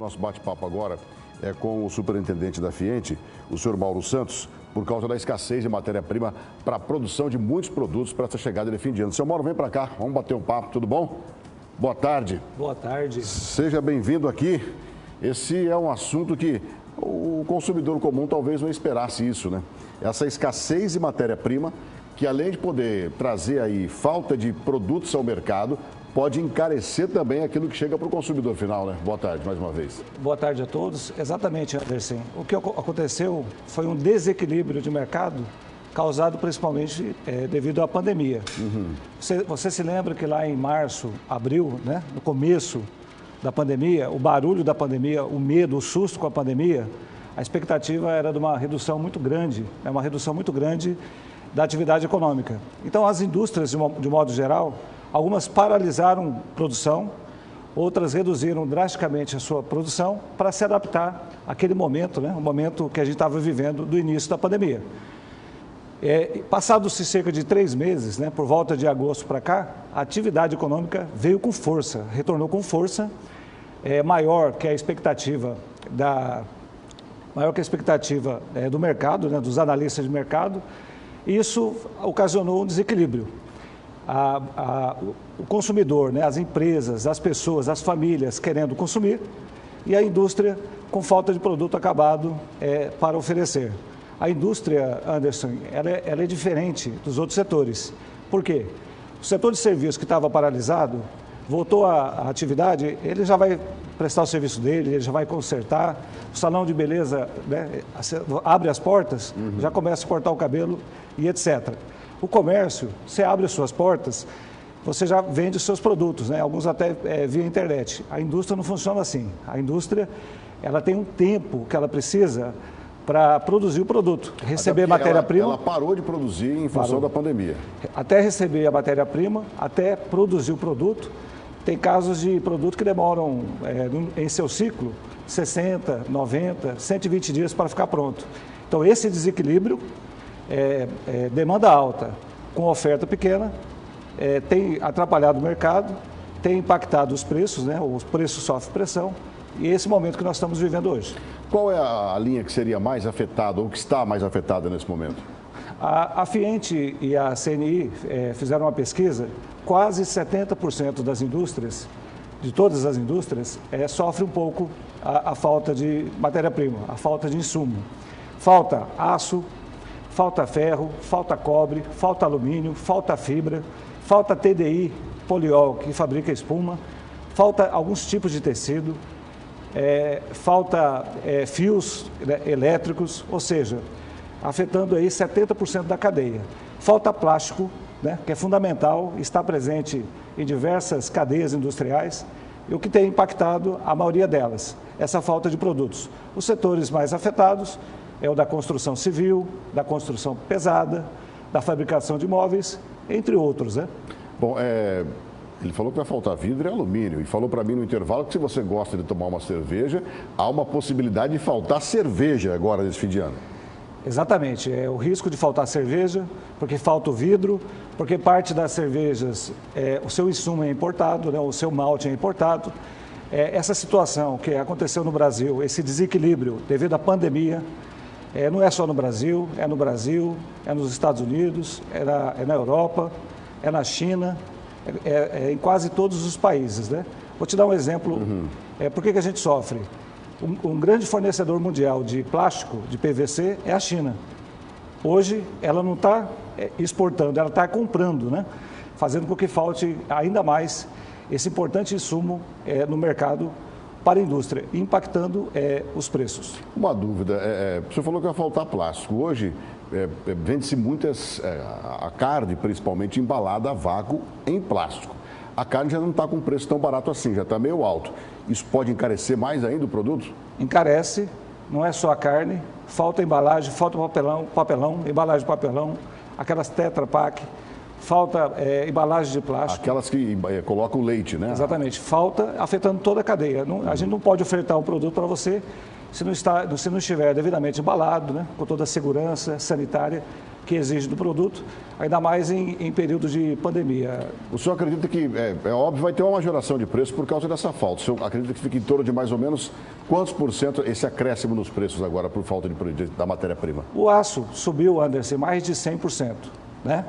Nosso bate-papo agora é com o superintendente da Fiente, o senhor Mauro Santos, por causa da escassez de matéria-prima para a produção de muitos produtos para essa chegada de fim de ano. Senhor Mauro, vem para cá, vamos bater um papo, tudo bom? Boa tarde. Boa tarde. Seja bem-vindo aqui. Esse é um assunto que o consumidor comum talvez não esperasse isso, né? Essa escassez de matéria-prima, que além de poder trazer aí falta de produtos ao mercado, pode encarecer também aquilo que chega para o consumidor final, né? Boa tarde, mais uma vez. Boa tarde a todos. Exatamente, Anderson. O que aconteceu foi um desequilíbrio de mercado causado principalmente devido à pandemia. Você se lembra que lá em março, abril, né, no começo da pandemia, o barulho da pandemia, o medo, o susto com a pandemia, a expectativa era de uma redução muito grande, da atividade econômica. Então, as indústrias, de modo geral, algumas paralisaram produção, outras reduziram drasticamente a sua produção para se adaptar àquele momento, né, o momento que a gente estava vivendo do início da pandemia. Passados-se cerca de 3 meses, né, por volta de agosto para cá, a atividade econômica veio com força, retornou com força, maior que a expectativa do mercado, né, dos analistas de mercado. Isso ocasionou um desequilíbrio. O consumidor, né, as empresas, as pessoas, as famílias querendo consumir e a indústria com falta de produto acabado para oferecer. A indústria, Anderson, ela é diferente dos outros setores. Por quê? O setor de serviços que estava paralisado, voltou à atividade, ele já vai prestar o serviço dele, ele já vai consertar, o salão de beleza, né, abre as portas, já começa a cortar o cabelo e etc. O comércio, você abre as suas portas, você já vende os seus produtos, né? Alguns até via internet. A indústria não funciona assim. A indústria, ela tem um tempo que ela precisa para produzir o produto, receber matéria-prima. Ela parou de produzir em função da pandemia. Até receber a matéria-prima, até produzir o produto. Tem casos de produto que demoram, em seu ciclo, 60, 90, 120 dias para ficar pronto. Então, esse desequilíbrio, demanda alta com oferta pequena, tem atrapalhado o mercado, tem impactado os preços, né? Os preços sofrem pressão e é esse momento que nós estamos vivendo hoje. Qual é a linha que seria mais afetada ou que está mais afetada nesse momento? A Fiente e a CNI fizeram uma pesquisa, quase 70% das indústrias, de todas as indústrias, sofre um pouco a falta de matéria-prima, a falta de insumo. Falta aço, falta ferro, falta cobre, falta alumínio, falta fibra, falta TDI, poliol, que fabrica espuma, falta alguns tipos de tecido, falta fios elétricos, ou seja, afetando aí 70% da cadeia. Falta plástico, né, que é fundamental, está presente em diversas cadeias industriais, e o que tem impactado a maioria delas, essa falta de produtos. Os setores mais afetados é o da construção civil, da construção pesada, da fabricação de móveis, entre outros, né? Bom, ele falou que vai faltar vidro e alumínio e falou para mim no intervalo que se você gosta de tomar uma cerveja, há uma possibilidade de faltar cerveja agora nesse fim de ano. Exatamente, é o risco de faltar cerveja, porque falta o vidro, porque parte das cervejas, o seu insumo é importado, né, o seu malte é importado. Essa situação que aconteceu no Brasil, esse desequilíbrio devido à pandemia, não é só no Brasil, é nos Estados Unidos, é na Europa, é na China, em quase todos os países, né? Vou te dar um exemplo, por que a gente sofre? Um grande fornecedor mundial de plástico, de PVC, é a China. Hoje, ela não está exportando, ela está comprando, né? Fazendo com que falte ainda mais esse importante insumo no mercado para a indústria, impactando os preços. Uma dúvida, você falou que vai faltar plástico. Hoje, vende-se muitas, a carne principalmente embalada a vácuo em plástico. A carne já não está com preço tão barato assim, já está meio alto. Isso pode encarecer mais ainda o produto? Encarece, não é só a carne, falta embalagem, falta papelão, embalagem de papelão, aquelas Tetra Pak, falta embalagem de plástico. Aquelas que colocam leite, né? Exatamente, falta afetando toda a cadeia. A gente não pode ofertar um produto para você se não estiver devidamente embalado, né, com toda a segurança sanitária que exige do produto, ainda mais em períodos de pandemia. O senhor acredita que, é óbvio, vai ter uma majoração de preço por causa dessa falta? O senhor acredita que fica em torno de mais ou menos quantos por cento esse acréscimo nos preços agora por falta da matéria-prima? O aço subiu, Anderson, mais de 100%. Né?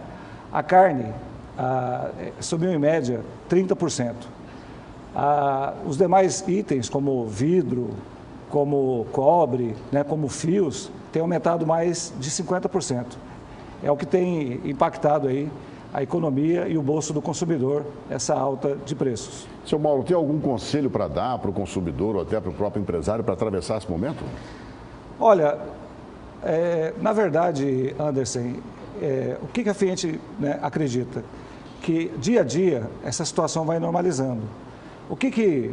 A carne subiu em média 30%. Os demais itens, como vidro, como cobre, né, como fios, têm aumentado mais de 50%. É o que tem impactado aí a economia e o bolso do consumidor, essa alta de preços. Seu Mauro, tem algum conselho para dar para o consumidor ou até para o próprio empresário para atravessar esse momento? Olha, na verdade, Anderson, o que a FIENTE, né, acredita? Que dia a dia essa situação vai normalizando. O que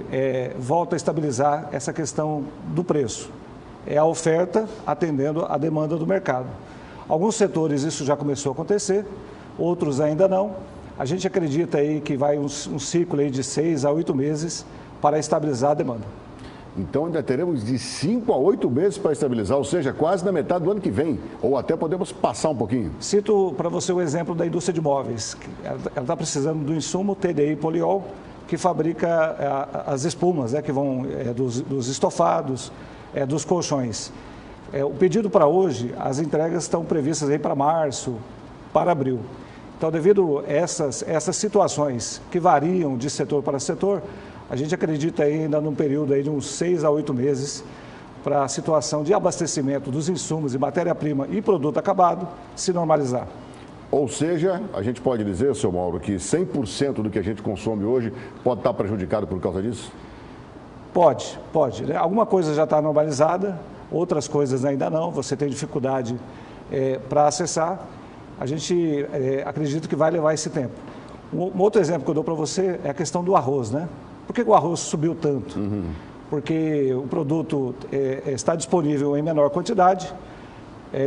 volta a estabilizar essa questão do preço? É a oferta atendendo a demanda do mercado. Alguns setores isso já começou a acontecer, outros ainda não. A gente acredita aí que vai um ciclo aí de 6 a 8 meses para estabilizar a demanda. Então ainda teremos de 5 a 8 meses para estabilizar, ou seja, quase na metade do ano que vem, ou até podemos passar um pouquinho. Cito para você o exemplo da indústria de móveis. Ela está precisando do insumo TDI poliol, que fabrica as espumas, né, que vão dos estofados, dos colchões. O pedido para hoje, as entregas estão previstas aí para março, para abril. Então, devido a essas situações que variam de setor para setor, a gente acredita ainda num período aí de uns 6 a 8 meses para a situação de abastecimento dos insumos e matéria-prima e produto acabado se normalizar. Ou seja, a gente pode dizer, seu Mauro, que 100% do que a gente consome hoje pode estar prejudicado por causa disso? Pode. Né? Alguma coisa já está normalizada, outras coisas ainda não, você tem dificuldade para acessar. A gente acredita que vai levar esse tempo. Um outro exemplo que eu dou para você é a questão do arroz, né? Por que o arroz subiu tanto? Porque o produto está disponível em menor quantidade.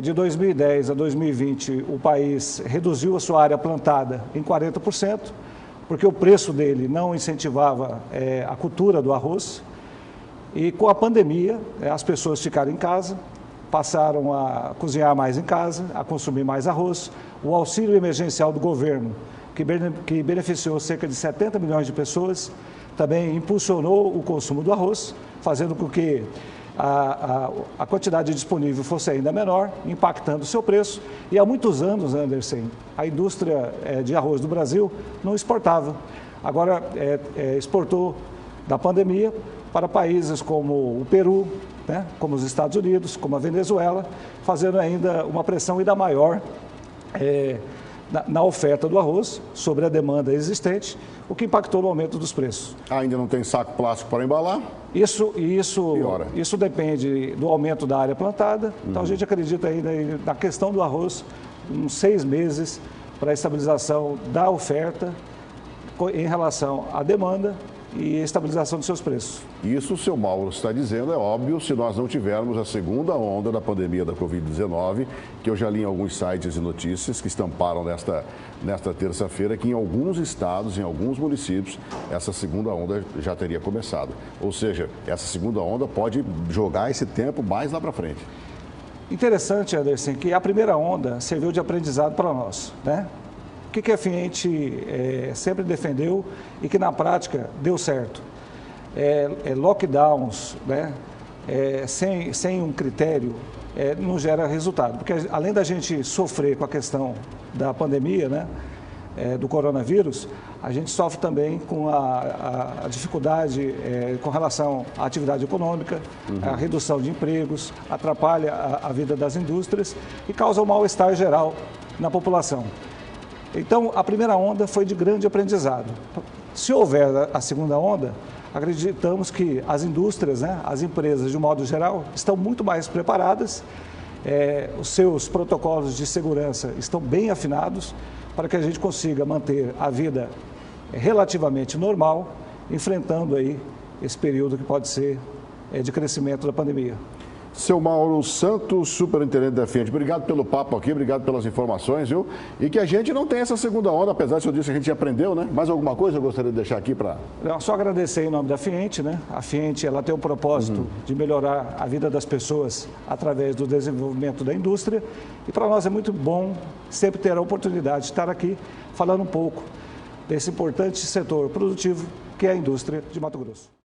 De 2010 a 2020, o país reduziu a sua área plantada em 40%, porque o preço dele não incentivava a cultura do arroz. E com a pandemia, as pessoas ficaram em casa, passaram a cozinhar mais em casa, a consumir mais arroz. O auxílio emergencial do governo, que beneficiou cerca de 70 milhões de pessoas, também impulsionou o consumo do arroz, fazendo com que a quantidade disponível fosse ainda menor, impactando o seu preço. E há muitos anos, Anderson, a indústria de arroz do Brasil não exportava. Agora exportou da pandemia para países como o Peru, né, como os Estados Unidos, como a Venezuela, fazendo ainda uma pressão ainda maior na oferta do arroz sobre a demanda existente, o que impactou no aumento dos preços. Ainda não tem saco plástico para embalar? Isso depende do aumento da área plantada. Então a gente acredita ainda na questão do arroz, uns 6 meses para a estabilização da oferta em relação à demanda e estabilização dos seus preços. Isso o seu Mauro está dizendo, é óbvio, se nós não tivermos a segunda onda da pandemia da Covid-19, que eu já li em alguns sites e notícias que estamparam nesta terça-feira, que em alguns estados, em alguns municípios, essa segunda onda já teria começado. Ou seja, essa segunda onda pode jogar esse tempo mais lá para frente. Interessante, Anderson, que a primeira onda serviu de aprendizado para nós, né? O que a FIENTE sempre defendeu e que na prática deu certo? Lockdowns, né? Sem um critério, não gera resultado. Porque além da gente sofrer com a questão da pandemia, né? Do coronavírus, a gente sofre também com a dificuldade com relação à atividade econômica, a redução de empregos, atrapalha a vida das indústrias e causa um mal-estar geral na população. Então, a primeira onda foi de grande aprendizado. Se houver a segunda onda, acreditamos que as indústrias, né, as empresas, de um modo geral, estão muito mais preparadas, os seus protocolos de segurança estão bem afinados para que a gente consiga manter a vida relativamente normal, enfrentando aí esse período que pode ser de crescimento da pandemia. Seu Mauro Santos, superintendente da Fiat, obrigado pelo papo aqui, obrigado pelas informações, viu? E que a gente não tenha essa segunda onda, apesar de eu disse que a gente aprendeu, né? Mais alguma coisa eu gostaria de deixar aqui para... Só agradecer em nome da Fiat, né? A Fiat, ela tem o propósito de melhorar a vida das pessoas através do desenvolvimento da indústria. E para nós é muito bom sempre ter a oportunidade de estar aqui falando um pouco desse importante setor produtivo que é a indústria de Mato Grosso.